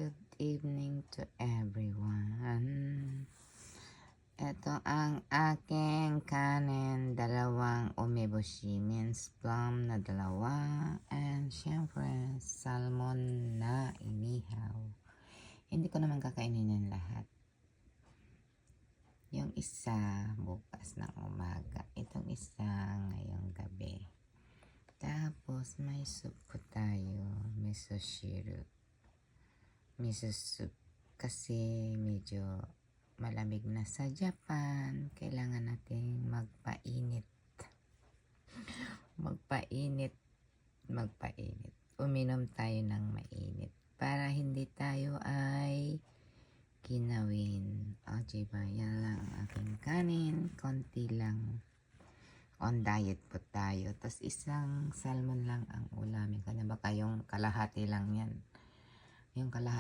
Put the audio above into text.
Good evening to everyone. Ito ang aking kanin, dalawang umeboshi minced plum na dalawa, and syempre salmon na inihaw. Hindi ko naman kakainin yung lahat. Yung isa bukas ng umaga, itong isa ngayong gabi. Tapos may soup po tayo, miso soup, kasi medyo malamig na sa Japan. Kailangan nating magpainit. Uminom tayo ng mainit para hindi tayo ay kinawin. O diba, yan lang ang aking kanin. Konti lang. On diet po tayo. Tapos isang salmon lang ang ulamin ko. Baka yung kalahati lang yan. Yung kalahati.